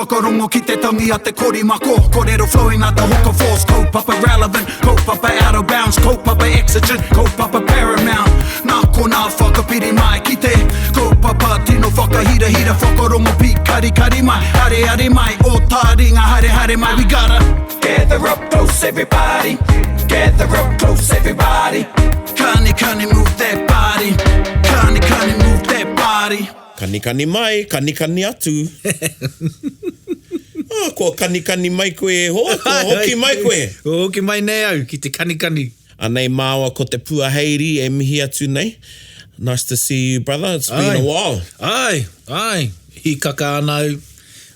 whakarongo ki te tangi a te korimako. Kōrero flowing out the hook of force. Kaupapa relevant, kaupapa out of bounds, kaupapa exigent, kaupapa paramount. Nā ko nā whakapiri mai ki te kaupapa tino whakahira hira whakarongo pi kari kari mai. Hare hare mai, o Taringa hare hare mai. We gotta gather up close everybody, gather up close everybody. Kani kani move that body, kani kani move that body. Kani kani mai, kani kani atu. Ko kani kani mai koe ho, ko hoki mai koe. Hoki mai nei au, ki te kani kani. Anei māua ko te puaheiri e mihi atu nei. Nice to see you, brother. It's been a while. Ai. Hi kaka anau.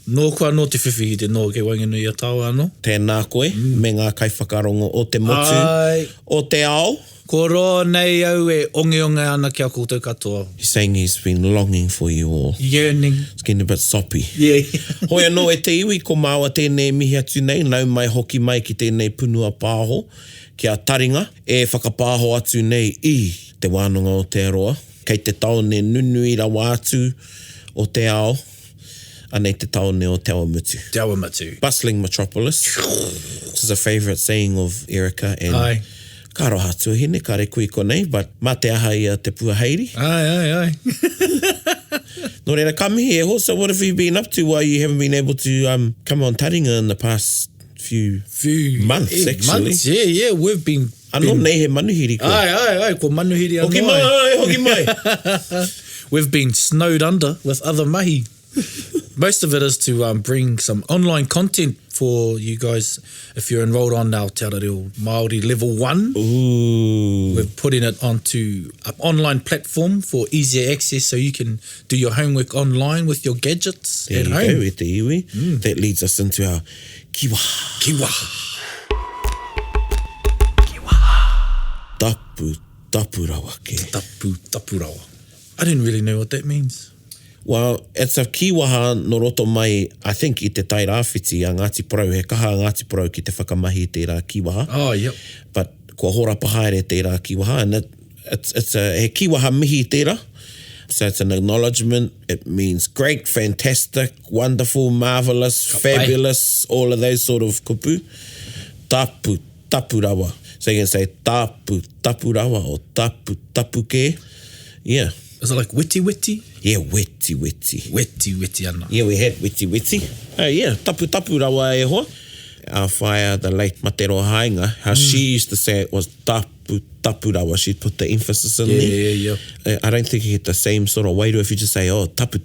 Nō kua nō te whiwhi te nō ke wanganui a tau anō. Tēnā koe, me ngā kaiwhakarongo o te motu, o te ao. Ko roa nei au e onge ana kia koutou katoa. He's saying he's been longing for you all. Yearning. It's getting a bit soppy. Yeah. Hoi anō e te iwi ko māua tēnei mihi atu nei, nau mai hoki mai ki tēnei punua pāho, kia Taringa, e whakapāho atu nei I te wānanga o te aroa, kei te taone nunui rawa atu o te ao, anei te taone o Te Awamutu. Te Awamutu. Bustling metropolis. This is a favourite saying of Erica and ka roha tuahine, ka re kui konei, but mā te aha ia te puaheiri. Ai. Nō reira, come here. So what have you been up to while you haven't been able to come on Taringa in the past few months, actually? Months, yeah. We've been... Anō nei he manuhiri koe. Ai, ko manuhiri anō. Hoki mai. We've been snowed under with other mahi. Most of it is to bring some online content for you guys if you're enrolled on our Te Arareo Māori Level 1. Ooh. We're putting it onto an online platform for easier access so you can do your homework online with your gadgets there at home. There you go, te iwi. That leads us into our kiwaha. Tapu rawa ke. Tapu rawa. I didn't really know what that means. Well, it's a kiwaha no roto mai, I think, I te tai rāwhiti a Ngāti Porou. He kaha Ngāti Porou ki te whakamahi te rā kiwaha. Oh, yep. But kua horapa haere te rā kiwaha, and it's a he kiwaha mihi te rā. So it's an acknowledgement. It means great, fantastic, wonderful, marvellous, fabulous, all of those sort of kupu. Tapu rawa. So you can say tapu rawa or tapu ke. Yeah. Is it like witty? Yeah, witty. Witty, Anna. Yeah, we had witty. Oh, yeah, tapu rawa e hoa. Our whaia, the late Matero Hainga, how she used to say it was tapu rawa. She'd put the emphasis in there. Yeah. I don't think you get the same sort of way to if you just say, oh, tapu.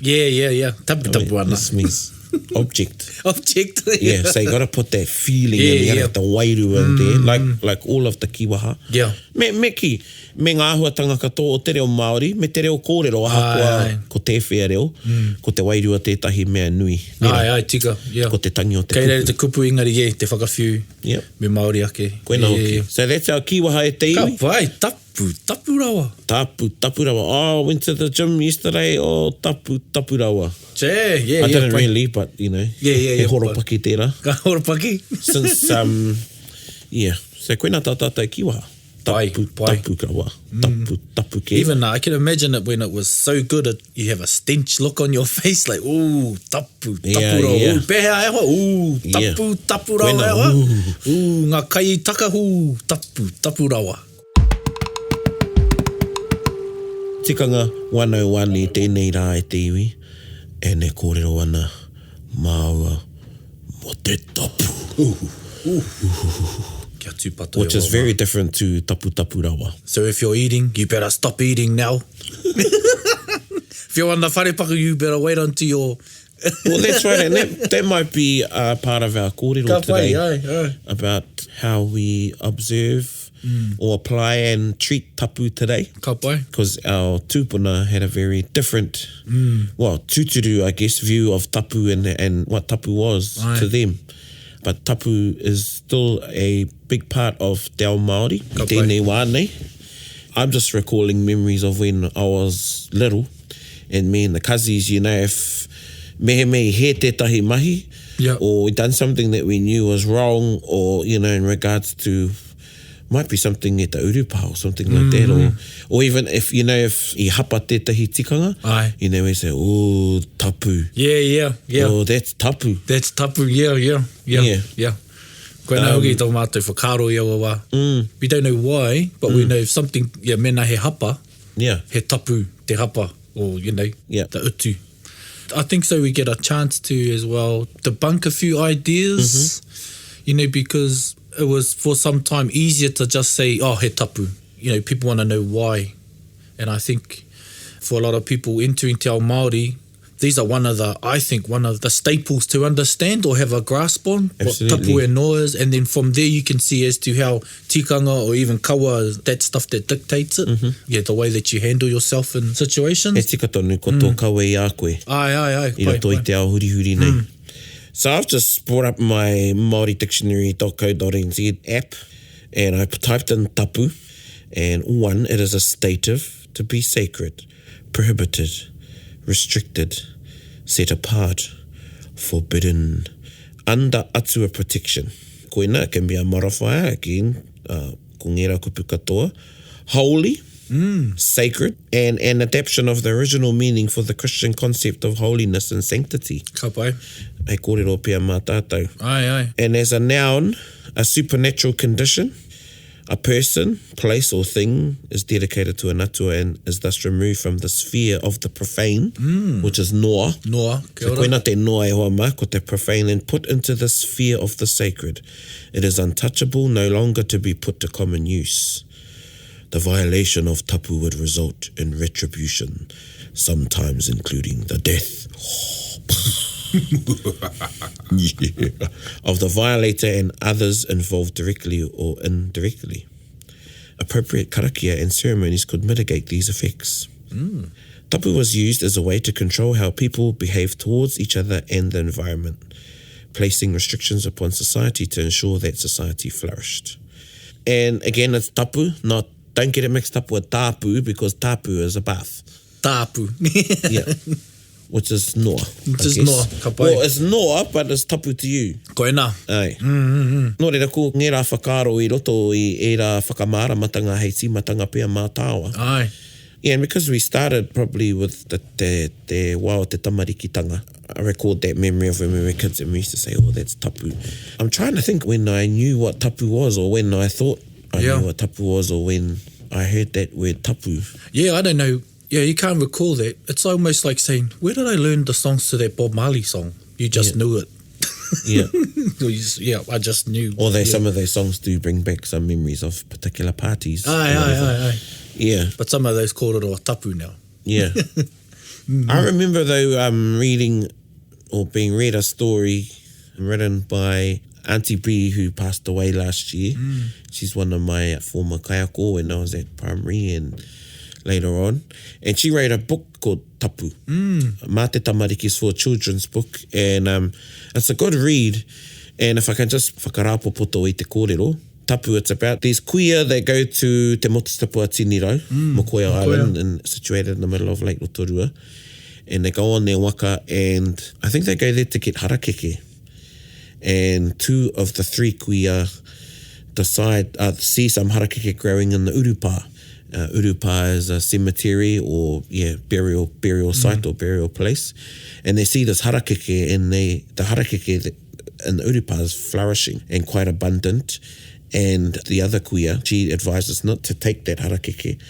Yeah. Tapu, Anna. This means object. Yeah, so you got to put that feeling in. You got to have the wairu in there, like all of the kiwaha. Yeah. Me ngā huatanga katoa o te reo Māori, me te reo kōrero aha ko te whea reo, ko te wairua tētahi mea nui. Ai, tika. Yeah. Ko te tangi o te kupu. Kei rere te kupu ingari te whakawhiu me Māori ake. Koina hoki. So that's our kiwaha e te iwi. Ka pai, tapu rawa. Tapu rawa. Oh, I went to the gym yesterday. Oh, tapu rawa. Yeah. I didn't really, but, you know. Yeah. He horopaki tērā. Ka horopaki. Since, so koina tātātai kiwaha. Tapu rawa. Tapu ke. Even I can imagine it when it was so good, you have a stench look on your face, like, ooh, tapu rawa. Yeah. Ooh, peha e hoa, ooh, tapu rawa e hoa. Ooh, ngā kai taka, ooh, tapu rawa. Tikanga 101 I tēnei rā e te iwi, e ne kōrero ana māua mo te tapu. Kia tūpato Which is very different to tapu rawa. So if you're eating, you better stop eating now. If you're on the wharepaku, you better wait until you're... Well, that's right, and that might be part of our kōrero today. Aye. About how we observe or apply and treat tapu today. Ka pai. Because our tūpuna had a very different, tūturu, I guess, view of tapu and what tapu was to them. But tapu is still a big part of te ao Māori, I tēnei wānei. I'm just recalling memories of when I was little, and me and the cousins, you know, if mehemei he tētahi mahi, or we done something that we knew was wrong, or, you know, in regards to might be something e te urupa or something like that. Or even if, you know, if I hapa tētahi tikanga, Aye. you know, we say, oh, tapu. Yeah. Oh, that's tapu. That's tapu, yeah. Koe nā hoki tō mātou whakaro i awa wā. We don't know why, but we know if something, mena he hapa, he tapu te hapa, or, you know, the utu. I think so we get a chance to as well debunk a few ideas, you know, because it was for some time easier to just say, oh, he tapu. You know, people want to know why. And I think for a lot of people entering te ao Māori, these are one of the staples to understand or have a grasp on. Absolutely. What tapu e noa is. And then from there you can see as to how tikanga or even kawa, that stuff that dictates it. The way that you handle yourself in situations. E tika tonu ko tō kawe i a koe. Ai. I roto i te ao huri nei. So I've just brought up my māoridictionary.co.nz app and I typed in tapu, and 1, it is a stative, to be sacred, prohibited, restricted, set apart, forbidden, under atua protection. Koina, it can be a modifier, again, ko ngera kupu katoa, holy, sacred, and an adaptation of the original meaning for the Christian concept of holiness and sanctity. Ka pai. Hei kōrero pia mā tātou. Ai. And as a noun, a supernatural condition, a person, place or thing is dedicated to an atua and is thus removed from the sphere of the profane, which is noa. Noa, kia So ora. koina te noa e hoa mā, ko te profane, and put into the sphere of the sacred. It is untouchable, no longer to be put to common use. The violation of tapu would result in retribution, sometimes including the death of the violator and others involved directly or indirectly. Appropriate karakia and ceremonies could mitigate these effects. Tapu was used as a way to control how people behave towards each other and the environment, placing restrictions upon society to ensure that society flourished. And again, it's tapu, don't get it mixed up with tapu, because tapu is a bath. Tapu. Which is noa. Which is noa, ka pai. Well, it's noa, but it's tapu to you. Koina. Ai. Nō reira ko ngera whakaro i roto I era whakamara matanga hei matanga pia mā tāua. Ai. Yeah, and because we started probably with te wao te tamarikitanga, I record that memory of when we were kids and we used to say, oh, that's tapu. I'm trying to think when I knew what tapu was, or when I thought I knew what tapu was, or when I heard that word tapu. Yeah, I don't know. Yeah, you can't recall that. It's almost like saying, where did I learn the songs to that Bob Marley song? You just knew it. I just knew. Or some of those songs do bring back some memories of particular parties. Aye. Yeah. But some of those kōrero are tapu now. Yeah. I remember though reading or being read a story written by Auntie B, who passed away last year. She's one of my former kaiako when I was at primary and later on. And she wrote a book called Tapu. Mā te Tamarikis for children's book. And it's a good read. And if I can just whakarapopoto I te kōrero, Tapu, it's about these kuia that go to Te Motustapua Tinirau, Mokoia Island, and situated in the middle of Lake Rotorua. And they go on their waka, and I think they go there to get harakeke. And 2 of the 3 kuia decide, see some harakeke growing in the urupa. Urupa is a cemetery or burial site or burial place. And they see this harakeke, and the harakeke in the urupa is flourishing and quite abundant. And the other kuia, she advises not to take that harakeke,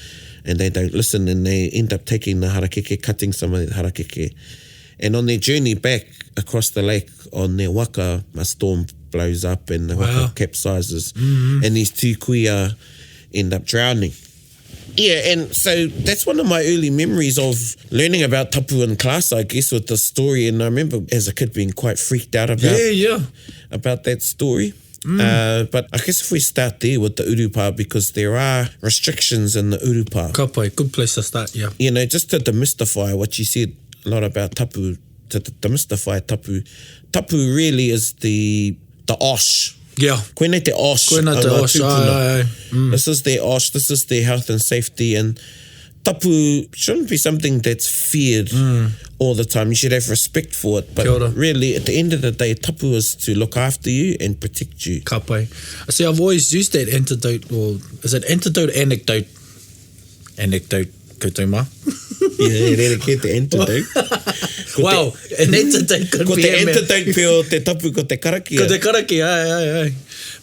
and they don't listen, and they end up taking the harakeke, cutting some of the harakeke. And on their journey back across the lake on their waka, a storm blows up and the waka capsizes, and these 2 kuia end up drowning. Yeah, and so that's one of my early memories of learning about tapu in class, I guess, with the story. And I remember as a kid being quite freaked out about that story. But I guess if we start there with the urupa, because there are restrictions in the urupa. Ka pai, good place to start, yeah. You know, just to demystify what you said a lot about tapu, to demystify tapu. Tapu really is the osh. Yeah. Koine te osh. Koina te osh, aye. This is their osh, this is their health and safety, and tapu shouldn't be something that's feared all the time. You should have respect for it. But really, at the end of the day, tapu is to look after you and protect you. Ka pai. See, I've always used that antidote, or is it antidote, anecdote? Anecdote, koutou mā. Yeah, get the antidote. Wow, an antidote could ko be... te antidote peo te tapu ko te karakia. Ko te karakia, ai.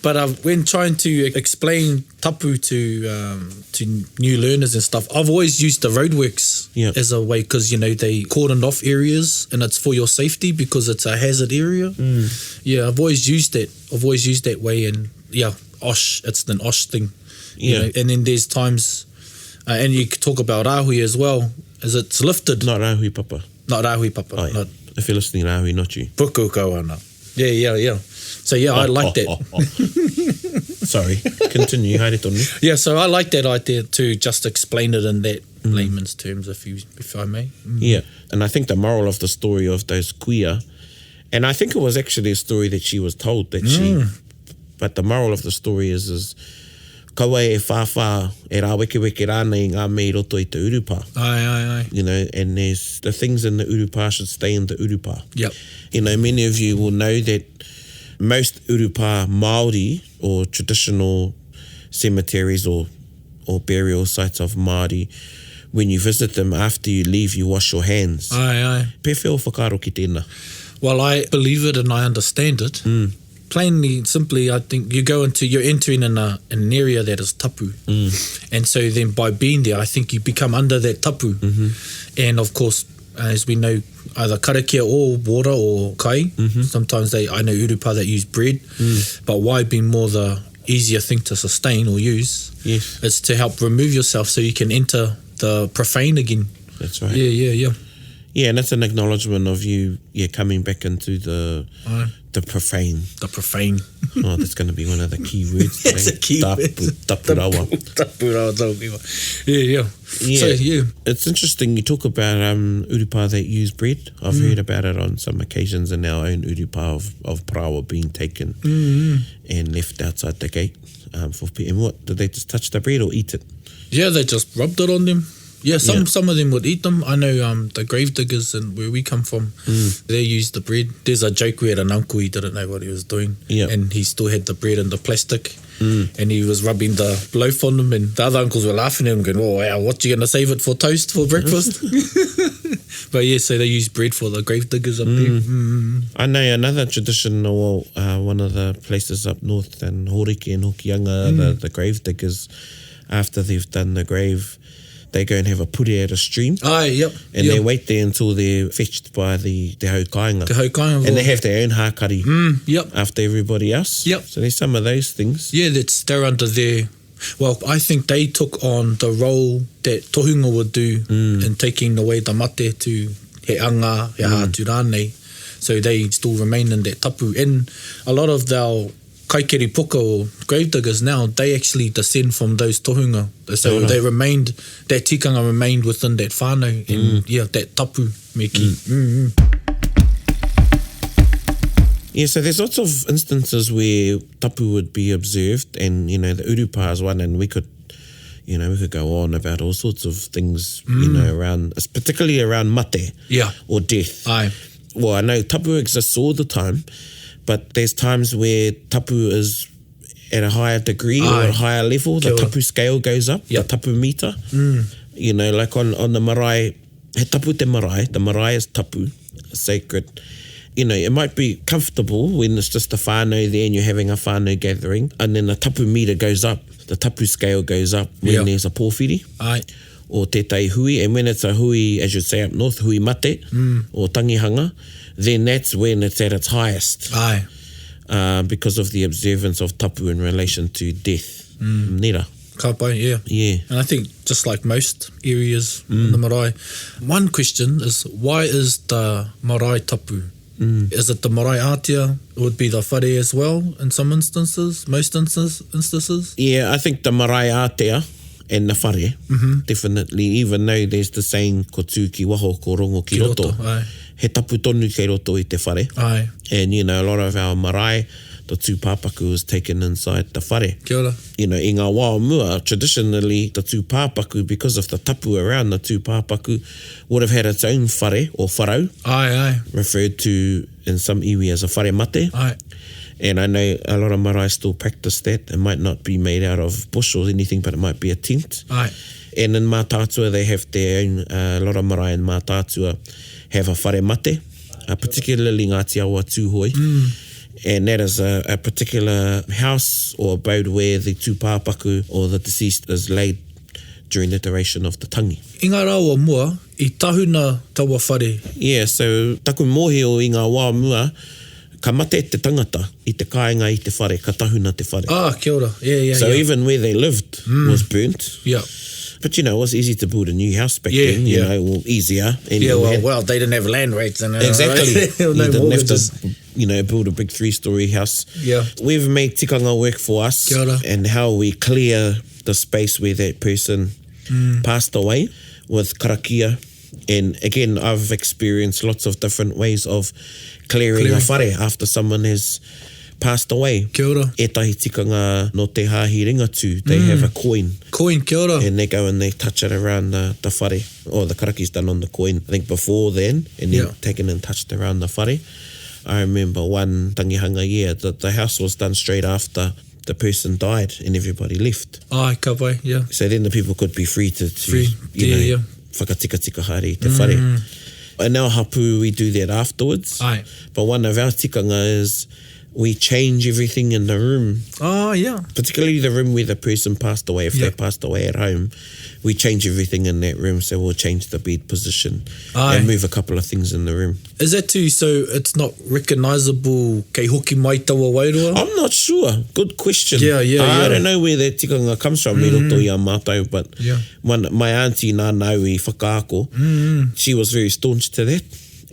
But when trying to explain tapu to new learners and stuff, I've always used the roadworks as a way, because, you know, they cordoned off areas and it's for your safety because it's a hazard area. Yeah, I've always used that. I've always used that way, and osh, it's an osh thing. You know? And then there's times, and you talk about rahui as well, as it's lifted. Not rahui papa. Not rahui papa. Oh, yeah. If you're listening, rahui, not you. Puku kawana. Yeah. So I like that. Sorry, continue. Haere tonu. Yeah, so I like that idea to just explain it in that layman's terms, if I may. Yeah, and I think the moral of the story of those kuia, and I think it was actually a story that she was told that but the moral of the story is kaua e whawha e rā weke rānei ngā mei roto I te urupa. Ai. You know, and there's the things in the urupa should stay in the urupa. Yep. You know, many of you will know that most urupa Māori or traditional cemeteries or burial sites of Māori, when you visit them, after you leave, you wash your hands. Ai. Pe wheo whakaro ki tēnā? Well, I believe it and I understand it. Plainly, simply, I think you're entering in an area that is tapu. And so then by being there, I think you become under that tapu. And of course, as we know, either karakia or water or kai. Sometimes I know urupa that use bread. But why being more the easier thing to sustain or use? Yes. It's to help remove yourself so you can enter the profane again. That's right. Yeah. Yeah, and that's an acknowledgement of you coming back into the profane. The profane. Oh, that's going to be one of the key words today. That's a key word. Tapu rawa. Tapu rawa. Yeah. So, it's interesting you talk about urupa that use bread. I've heard about it on some occasions in our own urupa of parawa being taken and left outside the gate for people. And what, did they just touch the bread or eat it? Yeah, they just rubbed it on them. Yeah, some of them would eat them. I know the grave diggers and where we come from, they use the bread. There's a joke where an uncle, he didn't know what he was doing, and he still had the bread in the plastic, and he was rubbing the loaf on them, and the other uncles were laughing at him, going, "Oh, wow, what you going to save it for toast for breakfast?" But yeah, so they use bread for the grave diggers up there. I know another tradition, or one of the places up north in Horeke and Hokianga, the grave diggers, after they've done the grave, they go and have a pure at a stream. And they wait there until they're fetched by the haukainga. And they have their own hākari after everybody else. So there's some of those things. Yeah, they're under their... Well, I think they took on the role that tohunga would do in taking away the mate to he anga, he hātu rānei. So they still remain in that tapu. And a lot of our kaikeri poka or grave diggers now, they actually descend from those tohunga. So they remained, that tikanga remained within that whānau and that tapu meki. Yeah, so there's lots of instances where tapu would be observed, and you know the urupa is one, and we could go on about all sorts of things, around, particularly around mate or death. Well, I know tapu exists all the time, but there's times where tapu is at a higher degree or a higher level. The tapu scale goes up, the tapu meter. You know, like on the marae, he tapu te marae, the marae is tapu, sacred. You know, it might be comfortable when it's just a whānau there and you're having a whānau gathering, and then the tapu meter goes up, the tapu scale goes up when there's a pōwhiri or tētai hui, and when it's a hui, as you'd say up north, hui mate or tangihanga, then that's when it's at its highest because of the observance of tapu in relation to death. Nera. Ka pai, yeah. And I think just like most areas in the marae, one question is, why is the marae tapu? Is it the marae ātea? It would be the whare as well in some instances, most instances? Yeah, I think the marae ātea and the whare, definitely, even though there's the saying, ko tū ki waho, ko rongo ki roto. He tapu tonu kei roto I te whare. And, you know, a lot of our marae the tūpāpaku was taken inside the whare. Kia ora. You know, i ngā wā mua, traditionally, the tūpāpaku, because of the tapu around the tūpāpaku, would have had its own whare, or wharau, referred to in some iwi as a whare mate. And I know a lot of marae still practice that. It might not be made out of bush or anything, but it might be a tent. And in Mātātua, they have their own, a lot of marae in Mātātua have a whare mate, particularly Ngāti Awa Tūhoi. And that is a particular house or abode where the tūpāpaku or the deceased is laid during the duration of the tangi. I ngā rāua mua, I tahuna taua whare. Yeah, so taku mohi o i ngā wā mua, ka mate te tangata I te kāinga I te whare, ka tahuna te whare. Kia ora. So even where they lived was burnt. But, you know, it was easy to build a new house back then, you know, or easier. Well, they didn't have land rates. Exactly. You didn't have to, you know, build a big 3-story house. We've made tikanga work for us and how we clear the space where that person passed away with karakia. And again, I've experienced lots of different ways of clearing a whare after someone has passed away. Kia ora. Etahi tikanga no te hāhi ringatu, they have a coin. Kia ora. And they go and they touch it around the whare, or the karaki's done on the coin, I think before then, and then taken and touched around the whare. I remember one tangihanga year that the house was done straight after the person died and everybody left. Ka pai, So then the people could be free to you know, whakatika haere te whare. In our hapu, we do that afterwards. But one of our tikanga is we change everything in the room. Particularly the room where the person passed away. If they passed away at home, we change everything in that room. So we'll change the bed position and move a couple of things in the room. Is that too, so it's not recognisable kei hoki mai taua wairoa? I'm not sure. Good question. I don't know where that tikanga comes from, me roto I a mātou, but my auntie nā nau I whakaako, she was very staunch to that.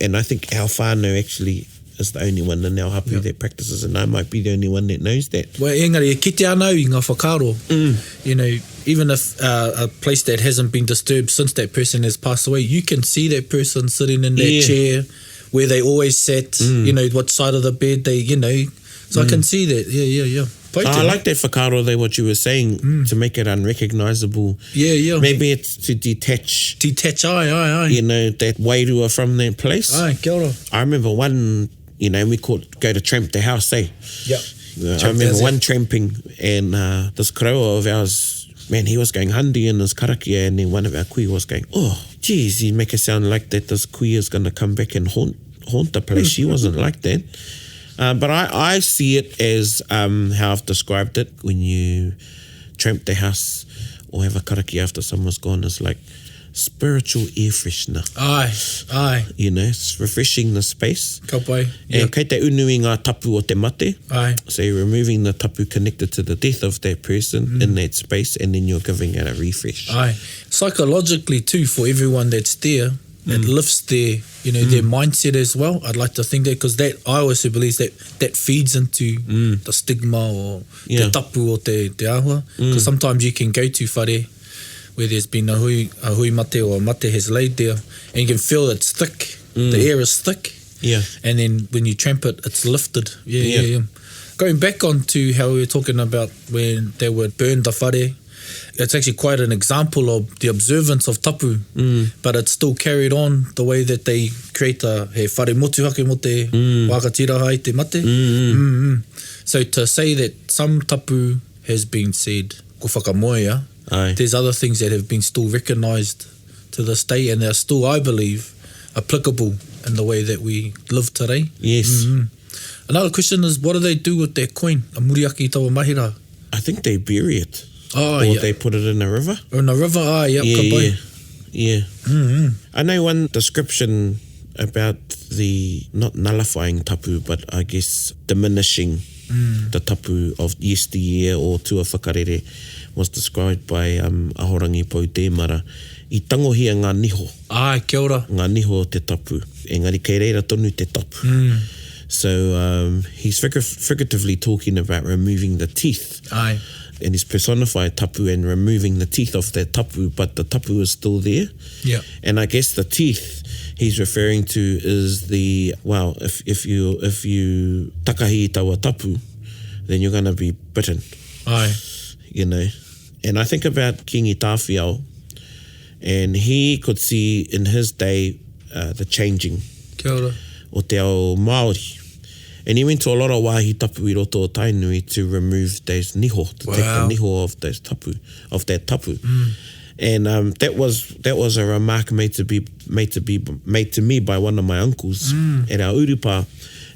And I think our whānau actually is the only one in our hapu that practices, and I might be the only one that knows that. Well, engari, e kite anau I ngā whakaro. You know, even if a place that hasn't been disturbed since that person has passed away, you can see that person sitting in that chair where they always sat, you know, what side of the bed they, you know, so I can see that, I like that whakaro there, what you were saying, to make it unrecognisable. Maybe it's to detach. You know, that wairua from that place. Kia ora. I remember one, you know, we go to tramp the house, I remember one tramping, and this karawa of ours, man, he was going handi in his karakia, and then one of our kui was going, oh, geez, you make it sound like that this kui is going to come back and haunt the place. She wasn't like that. But I see it as how I've described it. When you tramp the house or have a karakia after someone's gone, it's like spiritual air freshener. You know, it's refreshing the space. Ka pai. And kei te unu I ngā tapu o te mate. So you're removing the tapu connected to the death of that person in that space, and then you're giving it a refresh. Psychologically too, for everyone that's there, it lifts their, you know, their mindset as well. I'd like to think that, because that, I also believe that feeds into the stigma or the tapu o te ahua. Because sometimes you can go to whare where there's been a hui mate or a mate has laid there, and you can feel it's thick. The air is thick. And then when you tramp it, it's lifted. Going back on to how we were talking about when they would burn the whare, it's actually quite an example of the observance of tapu, but it's still carried on the way that they create he whare motuhake mo te wākatira hai te mate. So to say that some tapu has been said, ko whakamoea, there's other things that have been still recognised to this day, and they're still, I believe, applicable in the way that we live today. Another question is, what do they do with their coin, a muriaki tawa mahira? I think they bury it. Or they put it in a river. In a river, I know one description about the, not nullifying tapu, but I guess diminishing the tapu of yesteryear or tua whakarere was described by Ahorangi Pou Tēmara. I tangohia ngā niho. Kia ora. Ngā niho te tapu. Engari kei reira tonu te tapu. So he's figuratively talking about removing the teeth. And he's personified tapu and removing the teeth of that tapu, but the tapu is still there. And I guess the teeth he's referring to is the, well, if you takahi tawa tapu, then you're going to be bitten. Aye. You know. And I think about Kingi Tāwhiao, and he could see in his day the changing Kia ora. o te ao Māori. And he went to a lot of wāhi tapu I roto o Tainui to remove those niho, to take the niho of those tapu, of that tapu. And that was a remark made to me by one of my uncles at our urupa.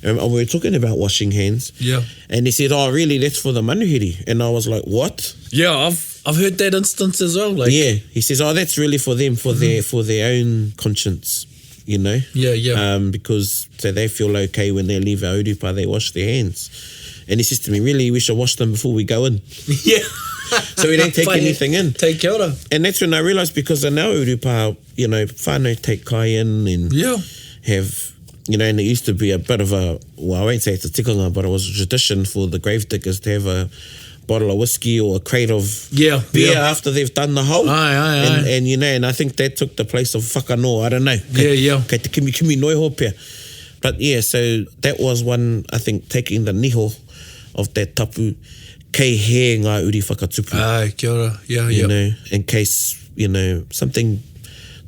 And we were talking about washing hands. Yeah. And he said, "Oh, really? That's for the manuhiri." And I was like, "What?" Yeah, I've heard that instance as well. Like, yeah. He says, "Oh, that's really for them, for their own conscience." You know? Yeah. Because so they feel okay when they leave our urupa, they wash their hands. And he says to me, "Really, we should wash them before we go in." Yeah. So we don't take anything in. Take kia ora. And that's when I realised, because in our urupa, you know, whānau take kai in and have, you know, and it used to be a bit of a, well, I won't say it's a tikanga, but it was a tradition for the grave diggers to have a bottle of whiskey or a crate of beer after they've done the hole. Aye. And you know, and I think that took the place of whakano, I don't know. Yeah. Kei te kimi noi hopea. But yeah, so that was one, I think, taking the niho of that tapu, kei he ngā uri whakatupu. Aye, kia ora. Yeah. You know, in case, you know, something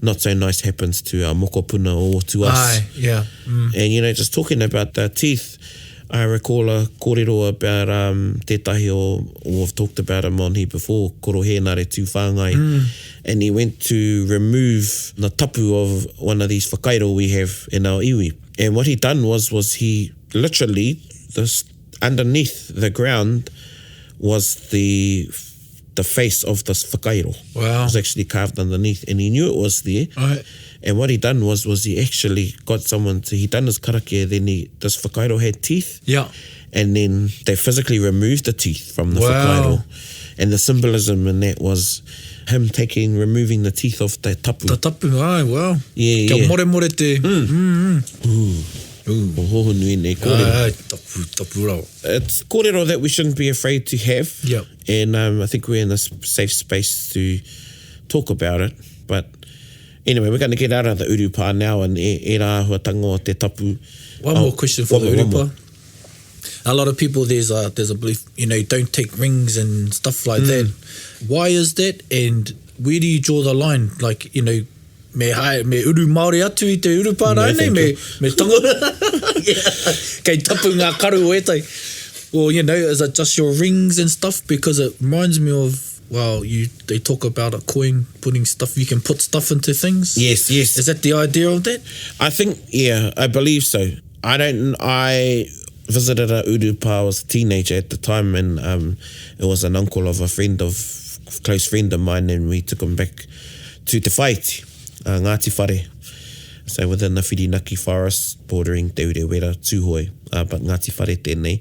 not so nice happens to our mokopuna or to us. Aye, yeah. And, you know, just talking about the teeth, I recall a kōrero about tētahi or I've talked about him on here before, korohe nare tū whāngai. And he went to remove the tapu of one of these whakairo we have in our iwi. And what he done was he literally, underneath the ground was the face of this whakairo. Wow. It was actually carved underneath, and he knew it was there. Right. And what he done was he actually got someone to, he done his karakia, then this whakairo had teeth. Yeah. And then they physically removed the teeth from the whakairo. And the symbolism in that was him removing the teeth of that tapu. The tapu, aye, wow. Yeah. Kia more te. Hoho nui nei kōrero. Aye, tapu rau. It's kōrero that we shouldn't be afraid to have. Yep. And I think we're in a safe space to talk about it. But anyway, we're going to get out of the urupa now and e rā huatango o te tapu. One more question for the urupa. A lot of people, there's a belief, you know, don't take rings and stuff like that. Why is that? And where do you draw the line? Like, you know, me uru Māori atu I te urupa rānei, me tongo. Kei tapu ngā karu o etai. Well, you know, is it just your rings and stuff? Because it reminds me of, well, they talk about a coin, putting stuff, you can put stuff into things. Yes. Is that the idea of that? I think, yeah, I believe so. I visited a urupa, I was a teenager at the time, and it was an uncle of a close friend of mine, and we took him back to Te Whaiti, Ngāti Whare. So within the Whirinaki forest, bordering Te Urewera, Tūhoi, but Ngāti Whare tēnei.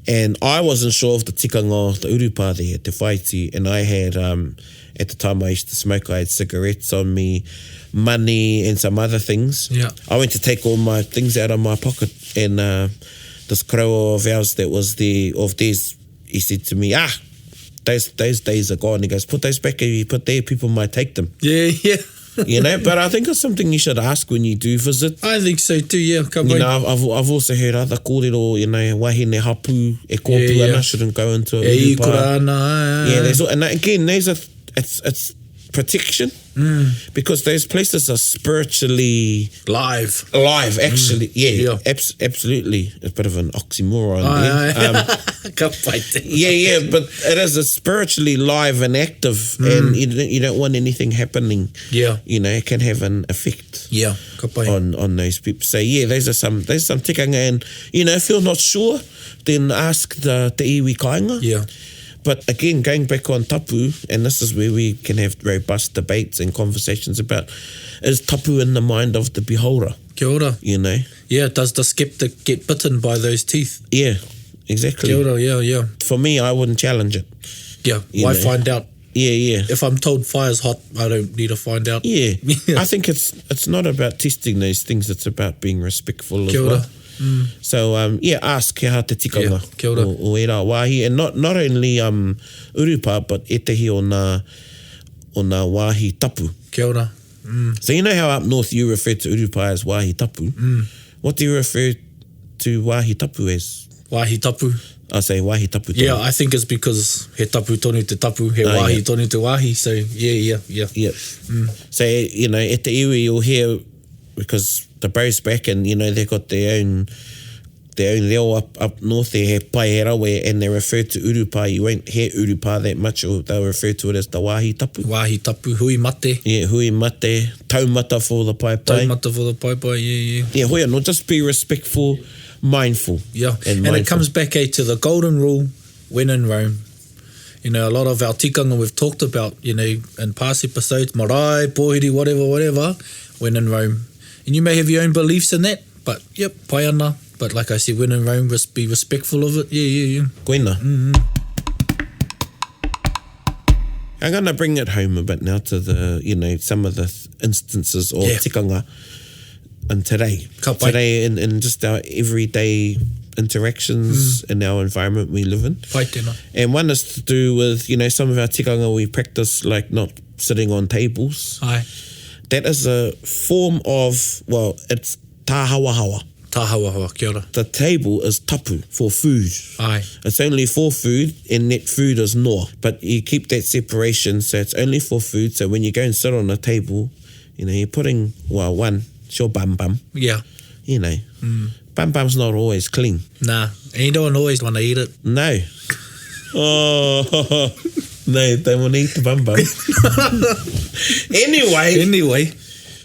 And I wasn't sure of the tikanga of the urupa there at Te Whaiti, and I had, at the time I used to smoke, I had cigarettes on me, money and some other things. Yeah. I went to take all my things out of my pocket, and this karawa of ours that was there, of theirs, he said to me, those days are gone. He goes, put those back, if you put there, people might take them. Yeah. You know, but I think it's something you should ask when you do visit. I think so too, yeah. You know, I've also heard other kōrero, you know, wahine hapu, e kōpū ana, shouldn't go into a urupa. Kurana, yeah, and again, it's protection, because those places are spiritually live, actually. Absolutely. It's a bit of an oxymoron there. But it is a spiritually live and active, and you don't want anything happening. You know, it can have an effect on those people. So there's some tikanga, and you know, if you're not sure, then ask the iwi kāinga. But again, going back on tapu, and this is where we can have robust debates and conversations about, is tapu in the mind of the beholder? Kia ora. You know? Yeah, does the skeptic get bitten by those teeth? Yeah, exactly. Kia ora, yeah. For me, I wouldn't challenge it. Yeah, why find out? Yeah. If I'm told fire's hot, I don't need to find out. Yeah. I think it's not about testing these things, it's about being respectful as well. So, ask kia ha te tikanga o e rā wāhi, and not only urupa, but e tehi o nā wāhi tapu. Kia ora. So you know how up north you refer to urupa as wāhi tapu? What do you refer to wāhi tapu as? Wāhi tapu? I say wāhi tapu tonu. Yeah, I think it's because he tapu tonu te tapu, he wāhi tonu te wāhi. So, yeah. So, you know, at the iwi you'll hear, because the Barry's back and, you know, they've got their own reo up north there, he pai he rawe, and they refer to urupa. You won't hear urupa that much, or they'll refer to it as the wāhi tapu. Wāhi tapu, hui mate. Yeah, hui mate, taumata for the pai. Taumata for the pai, yeah. Yeah, hoia, no, just be respectful, mindful. Yeah, and it comes back to the golden rule, when in Rome. You know, a lot of our tikanga we've talked about, you know, in past episodes, marae, pohiri, whatever, when in Rome. And you may have your own beliefs in that, but yep, pai ana. But like I said, when in Rome, just be respectful of it. Yeah. Koina. I'm going to bring it home a bit now to the, you know, some of the instances or tikanga in today. Today in just our everyday interactions in our environment we live in. Pai tēnā. And one is to do with, you know, some of our tikanga we practice like not sitting on tables. Aye. That is a form of, well, it's tāhawahawa. Tāhawahawa, kia ora. The table is tapu for food. Aye. It's only for food, and that food is noa. But you keep that separation, so it's only for food. So when you go and sit on a table, you know, you're putting, well, one, it's your bum. Yeah. You know, bum's not always clean. Nah, and you don't always want to eat it. No. Oh, no, they want to eat the bum. Anyway.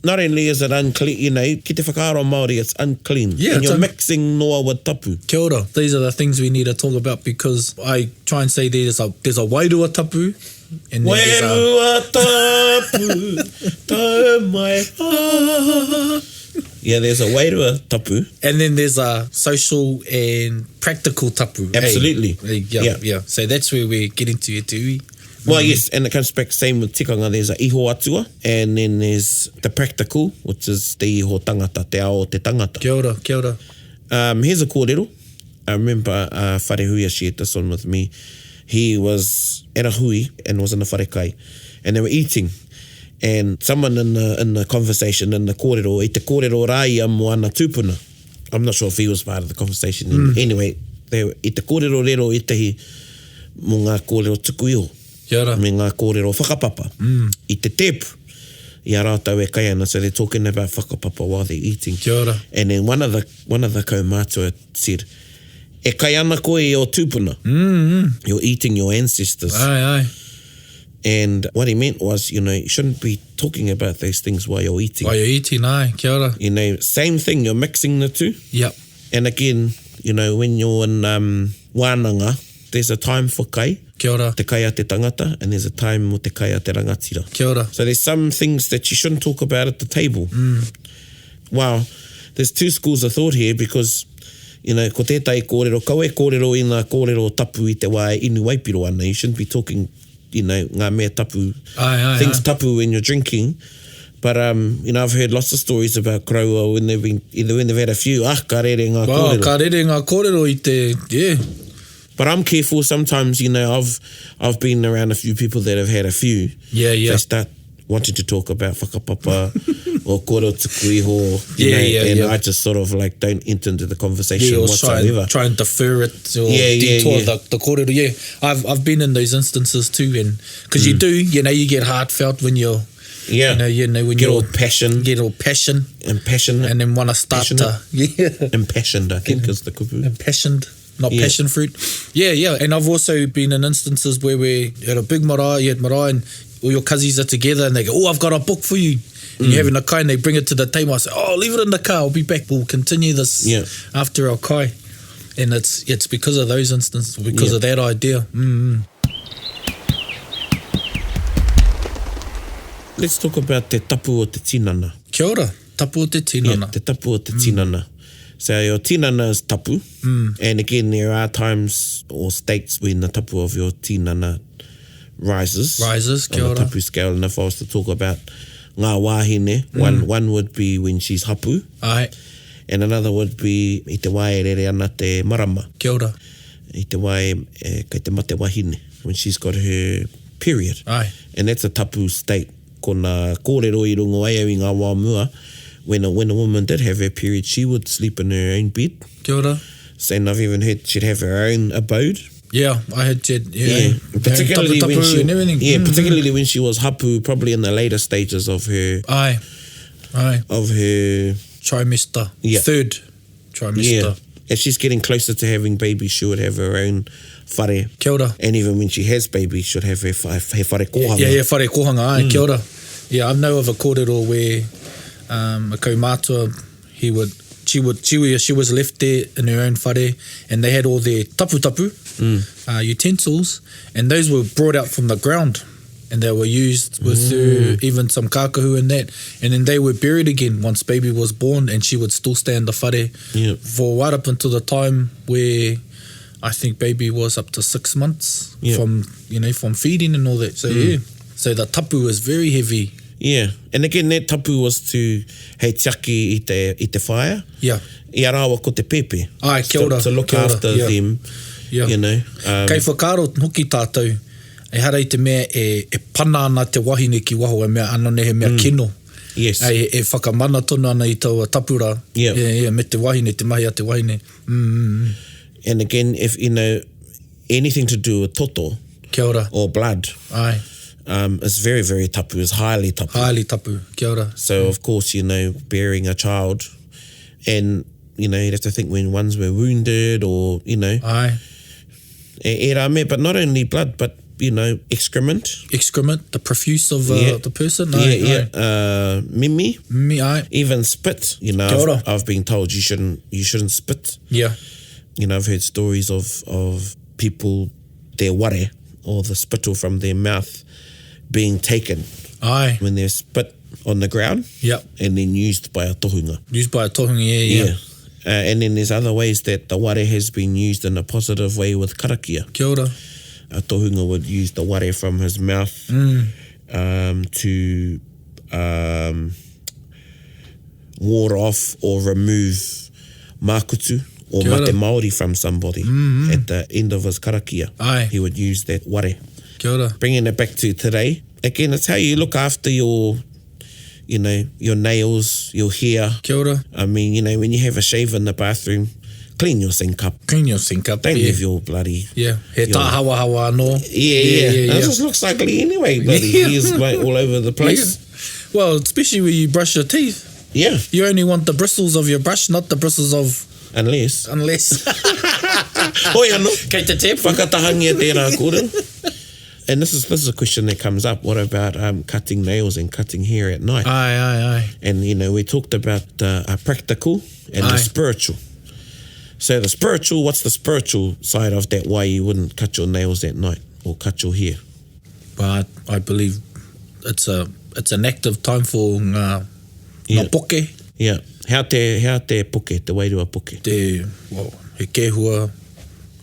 Not only is it unclean, you know, ki te whakaaro Māori, it's unclean. Yeah, and you're mixing noa with tapu. Kia ora. These are the things we need to talk about, because I try and say there's a wairua tapu. And wairua tapu, tau mai ha. Yeah, there's a wairua tapu. And then there's a social and practical tapu. Absolutely. Hey, yeah. So that's where we're getting to te iwi. Well, yes, and it comes back same with tikanga. There's a iho atua, and then there's the practical, which is te iho tangata, te ao te tangata. Kia ora. Here's a kōrero. I remember Whare Huia shared this one with me. He was at a hui and was in a wharekai, and they were eating. And someone in the conversation, in the kōrero, i te kōrero rāia moana tūpuna. I'm not sure if he was part of the conversation. Anyway, i te kōrero rero i tehi mo ngā kōrero tuku iho. Me ngā kōrero whakapapa. I te tepu. I a rātau e kai ana, so they're talking about whakapapa while they're eating. Kia ora. And then one of the kaumātua said, e kai ana koe i o tūpuna. You're eating your ancestors. Aye. And what he meant was, you know, you shouldn't be talking about those things while you're eating. Aye, kia ora. You know, same thing, you're mixing the two. Yep. And again, you know, when you're in wānanga, there's a time for kai. Kia ora. Te kai a te tangata, and there's a time mo te kai a te rangatira. Kia ora. So there's some things that you shouldn't talk about at the table. Wow. There's two schools of thought here, because, you know, ko tētai kōrero, kau e kōrero i ngā kōrero tapu i te wā inu waipiro ana. You shouldn't be talking, you know, ngā mea tapu, things tapu when you're drinking. But, you know, I've heard lots of stories about Kraua when they've had a few, ka rere ngā kōrero. Ka rere ngā kōrero i te, yeah. But I'm careful sometimes, you know, I've been around a few people that have had a few. Yeah. They start wanting to talk about whakapapa or kōrero tuku iho, you know, I just sort of like don't enter into the conversation whatsoever. Try and defer it or detour the kōrero. Yeah, I've been in those instances too, and because you do, you know, you get heartfelt when you're, you know, when get all passion, impassionate, and then want to start impassioned, I think is the kupu. Impassioned. Not passion fruit. Yeah. And I've also been in instances where we're at a big marae, and all your cousins are together and they go, oh, I've got a book for you. And you're having a kai and they bring it to the table. I say, oh, leave it in the car. I'll be back. We'll continue this after our kai. And it's because of those instances, because of that idea. Let's talk about te tapu o te tinana. Kia ora. Tapu o te tinana. Yeah, te tapu o te tinana. So your tinana is tapu, and again there are times or states when the tapu of your tinana rises kia ora. On the tapu scale. And if I was to talk about ngā wāhine, one would be when she's hapu, and another would be i te wae rere ana te marama, kia ora. I te wae kei te mate wahine, when she's got her period, and that's a tapu state. Ko nā kōrero i rungo ai au i ngā wā mua. When a woman did have her period, she would sleep in her own bed. Kia ora. And I've even heard she'd have her own abode. Yeah, I had said, Particularly tapu when she, and everything. particularly when she was hapu, probably in the later stages of her, Aye. of her trimester, Yeah. third trimester. Yeah. As she's getting closer to having babies, she would have her own whare. Kia ora. And even when she has babies, she'll have her whare kohanga. Yeah, whare kohanga, aye, kia ora. Yeah, I know of a kōrero where a kaumātua, she was left there in her own whare, and they had all their tapu utensils, and those were brought out from the ground, and they were used with her, even some kākahu and that, and then they were buried again once baby was born, and she would still stay in the whare for right up until the time where I think baby was up to 6 months from feeding and all that. So so the tapu was very heavy. Yeah, and again, that tapu was to hei tiaki i te whaia. Yeah. I arawa ko te pepe. Ai, kia ora. To look kia ora, after them, you know. Kei whakaro hoki tātou, e hara i te mea e pana ana te wahine ki waho, e mea anone he mea kino. Yes. E whakamana tonu ana i taua tapura. Yeah. Me te wahine, te mahi a te wahine. And again, if, anything to do with toto Kia ora. or blood, Ai. it's very, very tapu, it's highly tapu. Highly tapu. Kia ora. So, of course, bearing a child, and, you'd have to think when ones were wounded or, Ai. e rā mea, but not only blood, but, excrement. Excrement, the profuse of the person. Mimi. Mimi, ai. Even spit, Kia ora. I've been told you shouldn't spit. Yeah. I've heard stories of people, their ware, or the spittle from their mouth being taken. Ai. When they're spit on the ground. Yep. And then used by a tohunga. Used by a tohunga, yeah. And then there's other ways that the ware has been used in a positive way with karakia. Kia ora. A tohunga would use the ware from his mouth to ward off or remove makutu or mate Māori from somebody at the end of his karakia. Ai. He would use that ware. Kia ora. Bringing it back to today, again, it's how you look after your nails, your hair. Kia ora. I mean, when you have a shave in the bathroom, clean your sink up. Clean your sink up. Don't leave your bloody... Yeah. He tā hawa hawa anō. Yeah. It just looks ugly anyway, bloody hairs all over the place. Yeah. Well, especially when you brush your teeth. Yeah. You only want the bristles of your brush, not the bristles of... Unless. Hoi anō. Kei te te. Whakatahangia tērā kōrero. And this is a question that comes up. What about cutting nails and cutting hair at night? Aye. And, we talked about practical and the spiritual. So the spiritual, what's the spiritual side of that, why you wouldn't cut your nails at night or cut your hair? But I believe it's an active time for ngā poke. Yeah. How te poke, te wairua poke? He kehua,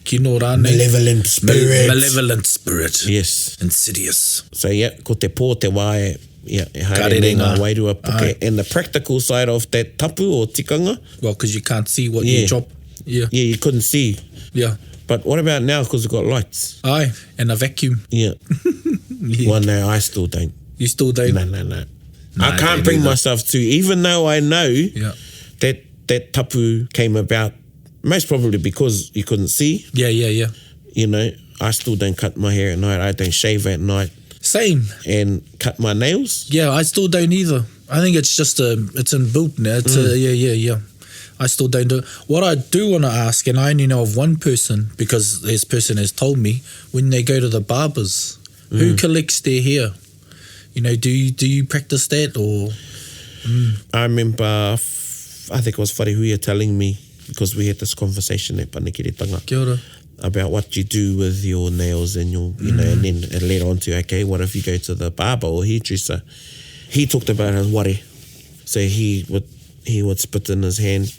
kino rāne. Malevolent spirit. Malevolent spirit. Yes. Insidious. So ko te pō, te wae, haere ngā wairua poke. Aye. And the practical side of that tapu or tikanga? Well, because you can't see what you chop. Yeah. Yeah, you couldn't see. Yeah. But what about now, because we've got lights? Aye, and a vacuum. Yeah. Well, no, I still don't. You still don't? No. I can't bring myself to, even though I know that tapu came about most probably because you couldn't see. Yeah. I still don't cut my hair at night. I don't shave at night. Same. And cut my nails. Yeah, I still don't either. I think it's just it's inbuilt now. It's yeah. I still don't do it. What I do want to ask, and I only know of one person because this person has told me, when they go to the barbers, who collects their hair? Do you practice that or? I remember, I think it was Wharehuia telling me, because we had this conversation at Panekiretanga. Kia ora. About what you do with your nails and your, and then it led on to, okay, what if you go to the barber or hairdresser? He talked about his ware. So he would spit in his hand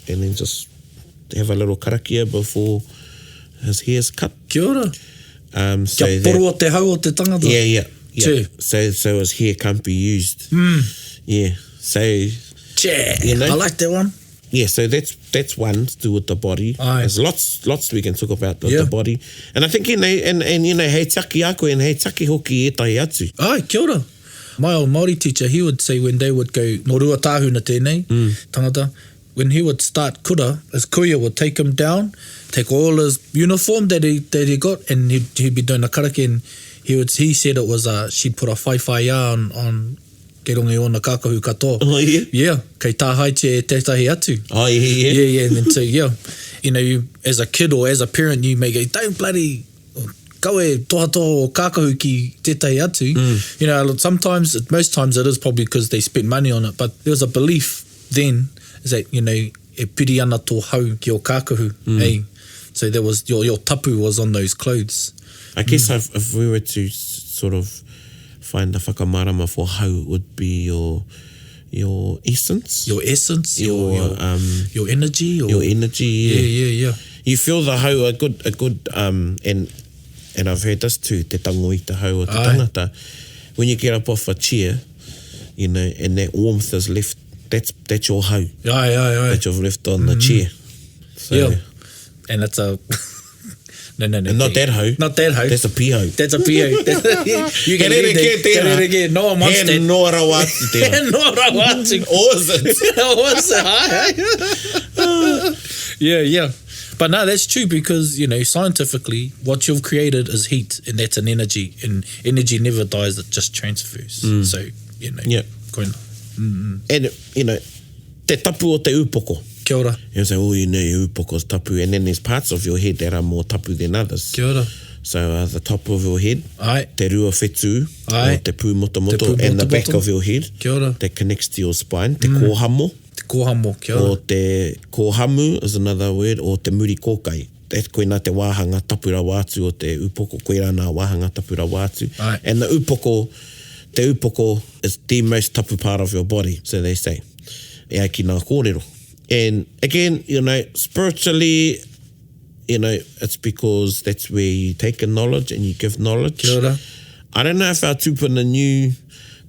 and then just have a little karakia before his hair's cut. Kia ora. So Kia poro o te hau o te tangata. Yeah. True. So his hair can't be used. Yeah. So, I like that one. Yeah, so that's one to do with the body. Aye. There's lots we can talk about the body. And I think, hei taki ako and hei taki hoki e tahi atu. Aye, kia ora. My old Māori teacher, he would say when they would go, no rua tāhuna tēnei, tangata, when he would start kura, his kuia would take him down, take all his uniform that he got, and he'd be doing a karake, and he said it was she'd put a whaiwhaia on ke rongi o na kākahu katoa. Oh, yeah? Yeah, kei tā haite e tētahi atu. Oh, yeah. Yeah, and then so, yeah, you know, as a kid or as a parent, you may go, don't bloody kaue tohatoa o kākahu ki tētahi atu. You know, most times it is probably because they spent money on it, but there was a belief then is that, you know, e piri ana tō hau ki o kākahu, eh? So there was, your tapu was on those clothes. I guess if we were to sort of find the whakamarama for hau, would be your essence. Your essence, your energy. Or, your energy, yeah. You feel the hau, a good and I've heard this too, te tango i te hau o te tangata. When you get up off a chair, you know, and that warmth is left, that's your hau. Aye. That you've left on the chair. So, yeah. And it's a... No. And not that hau. Not that hau. That's a pihau. That's a pihau. You can read that. Again. No one wants that. Hen no rawatu te. Hen no rawatu. Or is it? Or is it? Yeah. But no, that's true because, you know, scientifically, what you've created is heat, and that's an energy, and energy never dies, it just transfers. So, you know. Yeah. Koina. And, you know, te tapu o te upoko. Kia ora. You say, you know, your upoko's tapu, and then there's parts of your head that are more tapu than others. Kia ora. So the top of your head, Ai. te rua whetū, Ai. or te pū motomoto, and the back of your head, Kia ora. that connects to your spine, te kōhamo. Te kōhamo, kia ora. Or te kōhamu is another word, or te muri kōkai. That's koina te wāhanga tapura wātu o te upoko, koe rana wāhanga tapura wātu. Ai. And the upoko is the most tapu part of your body, so they say. Ea ki ngā kōrero. And again, you know, spiritually, you know, it's because that's where you take in knowledge and you give knowledge. Kia ora. I don't know if our tupuna knew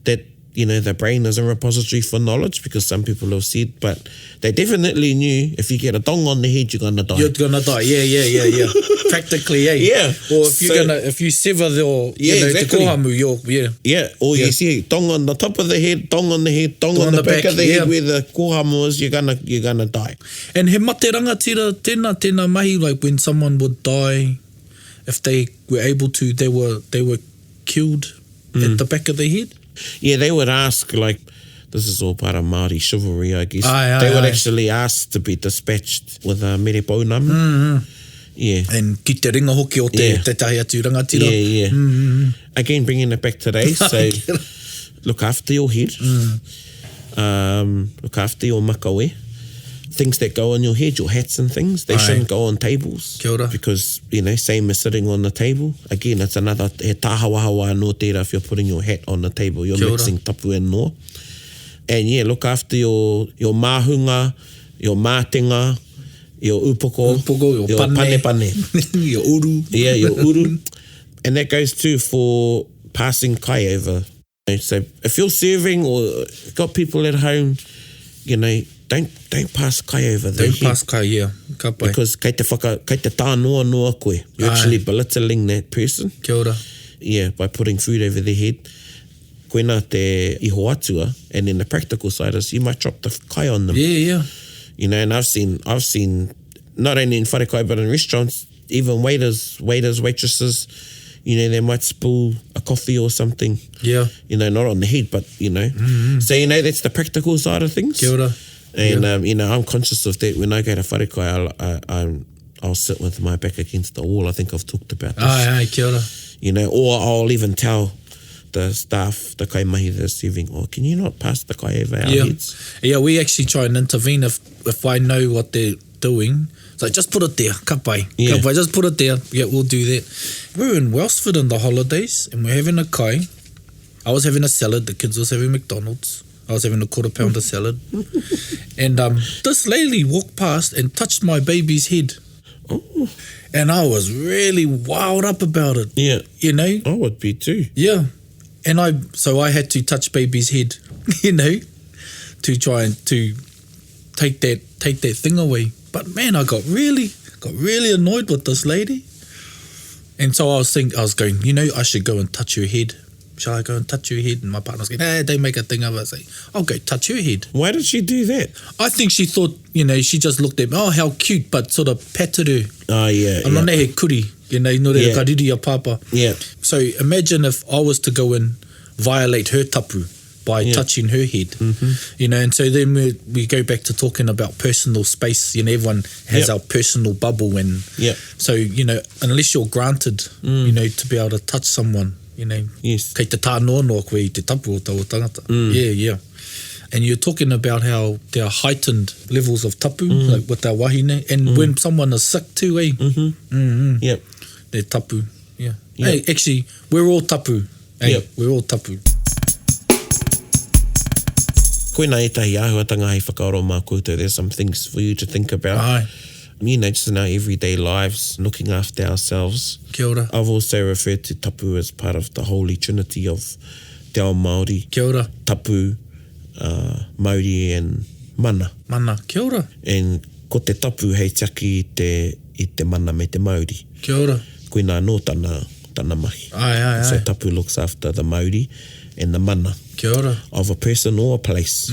that, you know, the brain is a repository for knowledge, because some people have said, but they definitely knew if you get a dong on the head, you're going to die. You're going to die, yeah. Practically, eh? Yeah. Or if you sever exactly. te kōhamu, Yeah, or you see dong on the top of the head, dong on the head, dong on the back of the head, where the kōhamu is, you're gonna die. And he mate rangatira, tēnā mahi, like when someone would die, if they were able to, they were killed at the back of the head. Yeah, they would ask, like, this is all part of Māori chivalry, I guess. They would actually ask to be dispatched with a mere pounamu. Yeah. And ki te ringa hoki o te tahi atu rangatira. Yeah. Again, bringing it back today, so look after your head. Look after your makawe. Things that go on your head, your hats and things, they shouldn't go on tables. Kia ora. Because, you know, same as sitting on the table. Again, it's another he tāhawahawa no tērā if you're putting your hat on the table. You're mixing tapu and noa. And yeah, look after your mahunga, your mātenga, your upoko, your pane. Your uru. Yeah, your uru. And that goes too for passing kai over. So if you're serving or got people at home, you know, don't pass kai over their head. Don't pass kai, yeah. Ka pai. Because kei te tā noa koe. You're actually belittling that person. Kia ora. Yeah, by putting food over their head. Koina te iho atua, and then the practical side is you might drop the kai on them. Yeah. You know, and I've seen not only in wharekai but in restaurants, even waiters, waitresses, you know, they might spill a coffee or something. Yeah. You know, not on the head, but, you know. So, you know, that's the practical side of things. Kia ora. And, you know, I'm conscious of that. When I go to wharekai, I'll sit with my back against the wall. I think I've talked about this. Aye, kia ora. You know, or I'll even tell the staff, the kaimahi that's serving, can you not pass the kai over our heads? Yeah, we actually try and intervene if I know what they're doing. It's like, just put it there, ka pai, just put it there. Yeah, we'll do that. We were in Welsford in the holidays, and we're having a kai. I was having a salad, the kids was having McDonald's. I was having a quarter-pounder salad. And this lady walked past and touched my baby's head. Oh. And I was really wild up about it. Yeah. You know? I would be too. Yeah. And I had to touch baby's head, you know, to try and to take that thing away. But man, I got really annoyed with this lady. And so I was going, you know, I should go and touch her head. shall I go and touch your head? And my partner's going, hey, don't make a thing of it. I say, I'll go touch her head. Why did she do that? I think she thought, you know, she just looked at me, oh, how cute, but sort of patted her. Oh, yeah. Anō he kuri, you know, no reira ka riri a papa. Yeah. So imagine if I was to go and violate her tapu by touching her head, you know, and so then we go back to talking about personal space. You know, everyone has our personal bubble, and so, you know, unless you're granted, you know, to be able to touch someone, you know, kei te tānoa noa koe I te tapu o tau tangata. Yeah. And you're talking about how there are heightened levels of tapu, like with our wahine, and when someone is sick too, they're tapu. Hey, actually, we're all tapu. Hey, we're all tapu. Koina e tahi āhuatanga hei whakaoro mā koutou. There's some things for you to think about. You know, just in our everyday lives, looking after ourselves. Kia ora. I've also referred to tapu as part of the Holy Trinity of te ao Māori. Kia ora. Tapu, Māori and mana. Mana, kia ora. And ko te tapu hei tiaki I te mana me te Māori. Kia ora. Koina anō tana mahi. So tapu looks after the Māori and the mana. Kia ora. Of a person or a place.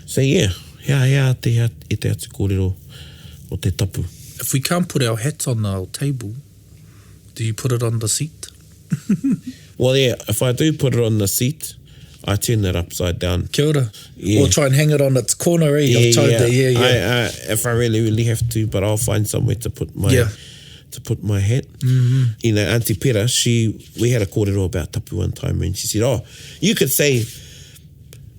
So yeah, e te atu kōrero o te tapu. If we can't put our hats on our table, do you put it on the seat? Well, yeah, if I do put it on the seat, I turn it upside down. Kia ora. Yeah. Or try and hang it on its corner, eh? If I really have to, but I'll find somewhere to put my hat. You know, Auntie Pera, we had a kōrero about tapu one time, and she said, oh, you could say,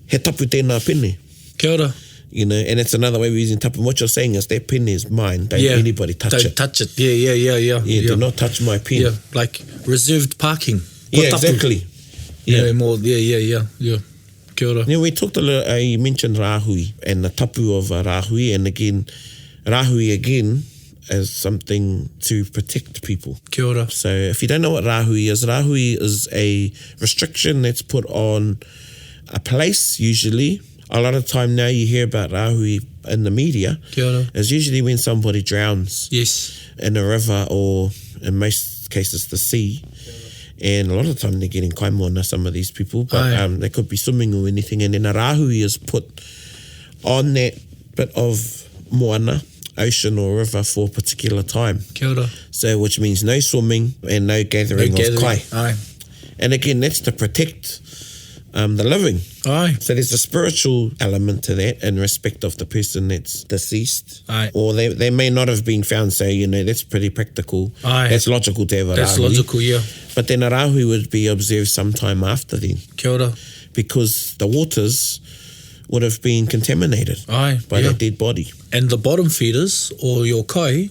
he tapu tēnā pene. Kia ora. You know, and it's another way we're using tapu. What you're saying is that pen is mine. Don't anybody touch it. Don't touch it. Yeah. Do not touch my pen. Yeah, like reserved parking. Yeah, exactly. Yeah, more. Yeah. Kia ora. Yeah, we talked a little, you mentioned rāhui and the tapu of a rāhui, and again, rāhui again as something to protect people. Kia ora. So if you don't know what rāhui is a restriction that's put on a place, usually. A lot of time now you hear about rāhui in the media. Kia ora. It's usually when somebody drowns in a river or in most cases the sea. And a lot of the time they're getting kaimoana, some of these people, but they could be swimming or anything. And then a rāhui is put on that bit of moana, ocean or river for a particular time. Kia ora. So which means no swimming and no gathering of kai. Aye. And again, that's to protect the living. Aye. So there's a spiritual element to that in respect of the person that's deceased. Aye. Or they may not have been found, so, you know, that's pretty practical. Aye. That's logical to have a That's rāhui. logical, yeah. But then a rāhui would be observed sometime after then. Kia ora. Because the waters would have been contaminated by that dead body. And the bottom feeders, or your kai,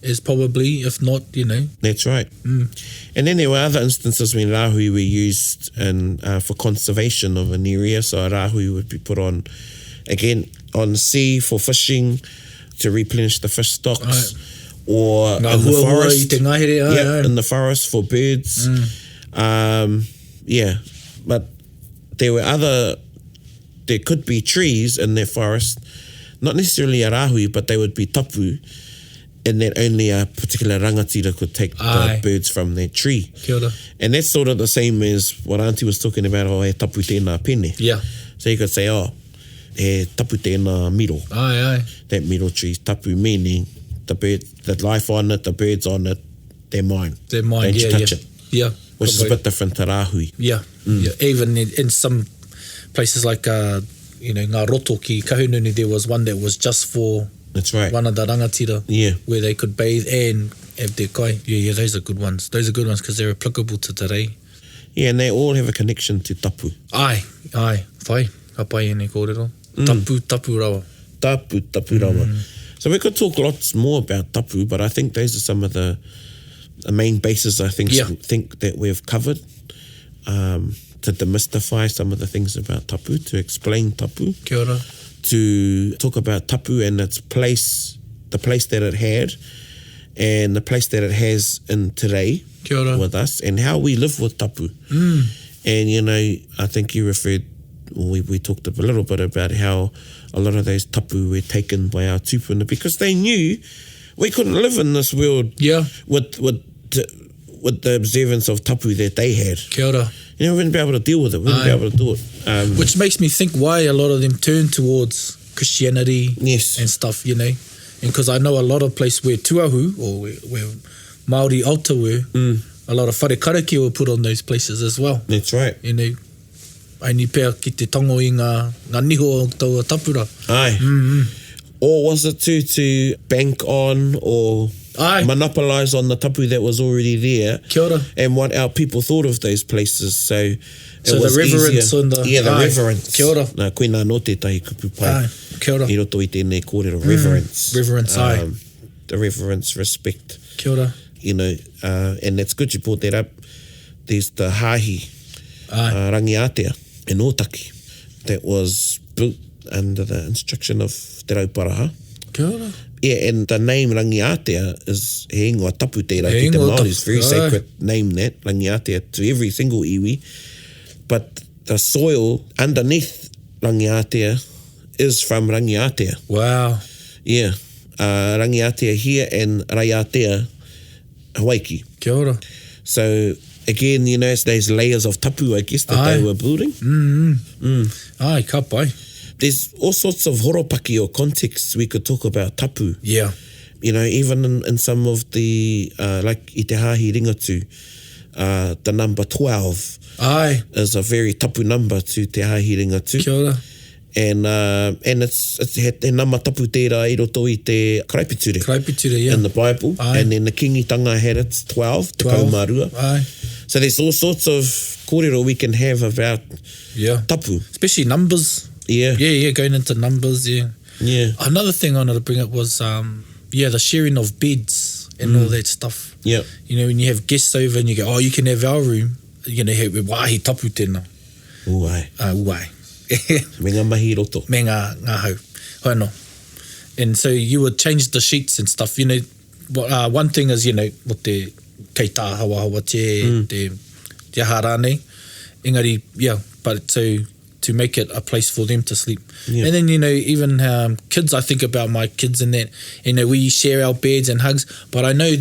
is probably, if not, you know. That's right. And then there were other instances when rāhui were used for conservation of an area. So a rāhui would be put on, again, on sea for fishing, to replenish the fish stocks, or in the forest. In the forest for birds. But there could be trees in their forest, not necessarily a rāhui, but they would be tapu, and that only a particular rangatira could take the birds from that tree. Kia ora. And that's sort of the same as what Auntie was talking about, he tapu tēnā pene. Yeah. So you could say, he tapu tēnā miro. That miro tree's tapu, meaning the life on it, the birds on it, they're mine. They're mine, Don't you touch it. Yeah. Which is a bit different to rāhui. Yeah. Even in some places like, ngā roto ki Kahununi, there was one that was just for one of the rangatira where they could bathe and have their kai. Yeah, those are good ones. Those are good ones because they're applicable to today. Yeah, and they all have a connection to tapu. Aye. Whai. Ka pai ene kōrero. Tapu rawa. Tapu rawa. So we could talk lots more about tapu, but I think those are some of the main bases I think that we've covered. To demystify some of the things about tapu, to explain tapu. Kia ora. To talk about tapu and its place, the place that it had, and the place that it has in today with us, and how we live with tapu. And, you know, I think you referred, we talked a little bit about how a lot of those tapu were taken by our tupuna because they knew we couldn't live in this world with the observance of tapu that they had. Kia ora. You know, we wouldn't be able to deal with it. We wouldn't be able to do it. Which makes me think why a lot of them turn towards Christianity and stuff, you know. And because I know a lot of places where tuahu, or where Māori altar were, a lot of whare karakia were put on those places as well. That's right. You know, aini pēr ki te tongo i ngā niho o taua tapura. Aye. Or was it to bank on or monopolise on the tapu that was already there? Kia ora. And what our people thought of those places. So it was the reverence easier. on the... Yeah, the reverence. Kia ora. Nā koe nā no te tahi kupu pai. Kia ora. I roto I tēnei kōrero. Reverence. Reverence, the reverence, respect. Kia ora. You know, and it's good you brought that up. There's the hahi, rangiatea, in Ōtaki, that was built under the instruction of Te Rauparaha. Kia ora. Yeah, and the name rangiatea is he ingoa tapu tērā ki te Māori. It's very sacred name, that, rangiatea, to every single iwi. But the soil underneath rangiatea is from rangiatea. Wow. Yeah. Rangiatea here and raiatea Hawaii. Kia ora. So, again, you know, it's those layers of tapu, I guess, that they were building. Ai, ka pai. There's all sorts of horopaki or contexts we could talk about tapu. Yeah. You know, even in some of the, like i te hahi ringatu, the number 12 is a very tapu number to te hahi ringatu. Kia ora. And it's he te nama tapu tērā I roto I te karapiture. Karapiture, yeah. In the Bible. And then the kingitanga had its 12, te kaumarua. So there's all sorts of kōrero we can have about tapu. Especially numbers. Yeah. Yeah, going into numbers, yeah. Another thing I wanted to bring up was, the sharing of beds and all that stuff. Yeah. You know, when you have guests over and you go, you can have our room, you're going to have wāhi tapu tēnā. Uai. Uai. Me ngā mahi roto. Me ngā hau. Hoi no. And so you would change the sheets and stuff. You know, one thing is, you know, mo te keita hawa te aha rānei. Engari, but so to make it a place for them to sleep. And then, you know, even kids, I think about my kids and that, you know, we share our beds and hugs, but I know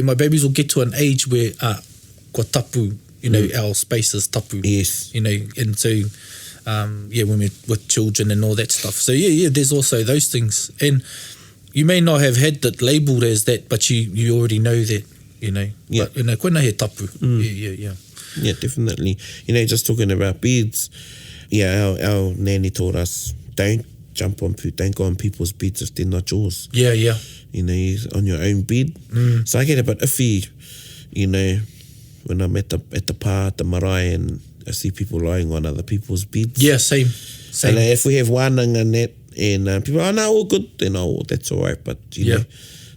my babies will get to an age where kua tapu, you know, our space is tapu. Yes. You know, and so, when we're with children and all that stuff. So, there's also those things. And you may not have had that labelled as that, but you already know that, you know. Yeah. But, you know, koina he tapu. Yeah, definitely. You know, just talking about beds, our nanny taught us, don't go on people's beds if they're not yours. Yeah. You know, you're on your own bed. So I get a bit iffy, you know, when I'm at the pā, at the marae, and I see people lying on other people's beds. Yeah, same. And if we have wānanga and that, and people are, all good, then that's all right. But, you know,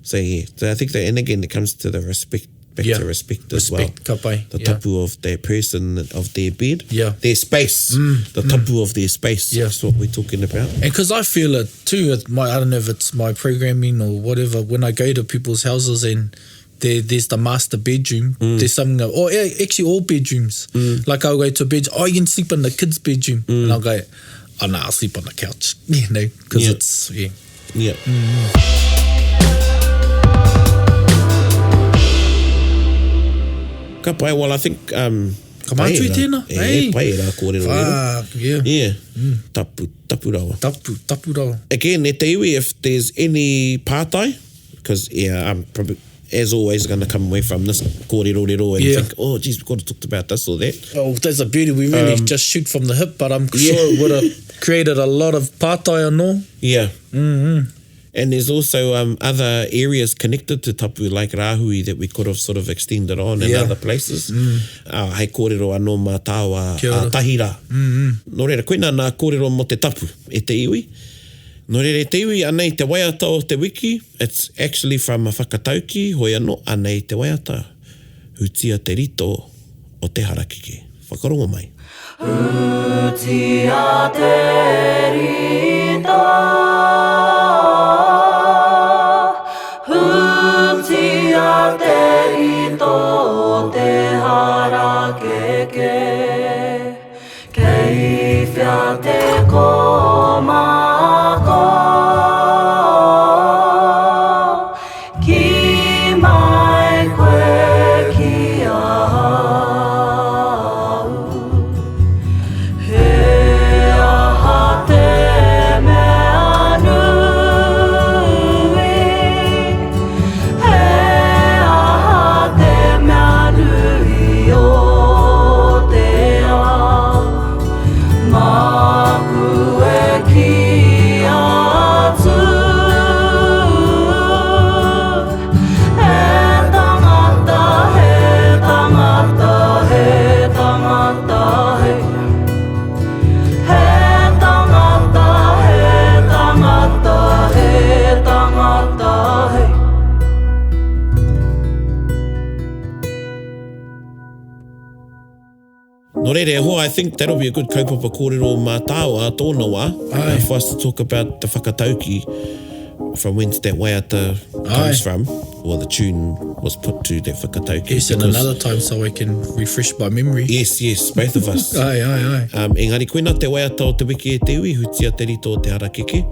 so I think that, and again, it comes to the respect, to respect as well. Ka pai. The tapu of their person, of their bed, their space, the tapu of their space. That's what we're talking about. And because I feel it too, I don't know if it's my programming or whatever, when I go to people's houses and there's the master bedroom, there's something, or actually all bedrooms. Like I'll go to a bed, you can sleep in the kids' bedroom. And I'll go, I'll sleep on the couch, you know, because it's, Ka pai, well, I think... Ka mātui tēnā. Pai rā kōrero rero. Tapu rawa. Tapu rawa. Again, e te iwi, if there's any pātai, because, I'm probably, as always, going to come away from this kōrero rero and think, geez, we've got to talk about this or that. Oh, that's a beauty. We really just shoot from the hip, but I'm sure it would have created a lot of pātai anō. Yeah. And there's also other areas connected to tapu, like Rahui, that we could have sort of extended on in other places. Hei kōrero anō mā tāua tahira. Nō reira, koina nā kōrero mo te tapu, e te iwi. Nō reira, te iwi anei te waiata o te wiki, it's actually from a whakatauki, hoi anō, anei te waiata, hutia te rito o te harakike. Whakarongo mai. Hutia te rito, hutia te rito te harakeke, kei whia te komako, ki mai koe No reire ho, I think that'll be a good kaupapa kōrero mā tāua, tōna wā, for us to talk about the whakatauki from whence that waiata comes from, or the tune was put to that whakatauki. Yes, and another time so I can refresh my memory. Yes, both of us. Engari, koina te waiata o te wiki e te iwi, hutia te rito o te harakeke.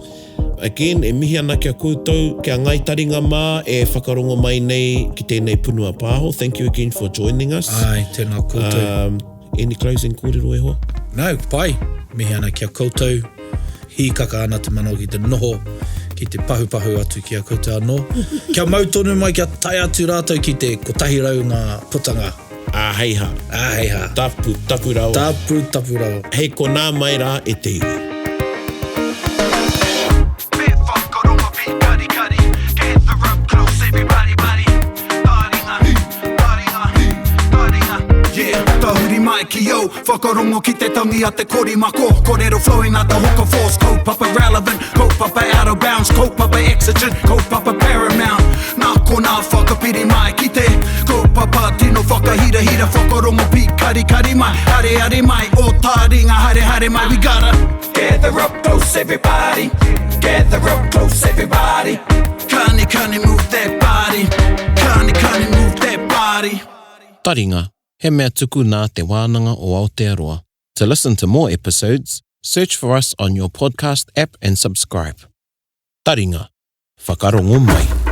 Again, e mihi ana kia koutou, kia ngai taringa mā, e whakarongo mai nei ki tēnei punua pāho. Thank you again for joining us. Tēnā koutou. Any closing kōrero e hoa? No, pai. Mihi ana kia koutou. Hi kaka ana te mano ki te noho, ki te pahu atu ki a koutou anō. Kia mautonu mai kia tai atu rātou ki te kotahi rau ngā putanga. Heiha. Tapu rau. Tapu rau. Hei ko nā mai rā e te iwi. Yo, whakarongo ki te tangi a te korimako, kōrero flowing at the hook of force, kaupapa relevant, kaupapa out of bounds, kaupapa exigent, kaupapa paramount. Nā ko nā whakapiri mai ki te kaupapa tino whakahira, whakarongo pi kari mai, hare mai, o Taringa, hare mai. We gotta gather up close everybody, gather up close everybody. Kani move that body, kani move that body. Taringa. He mea tuku nā te wānanga o Aotearoa. To listen to more episodes, search for us on your podcast app and subscribe. Taringa, whakarongo mai.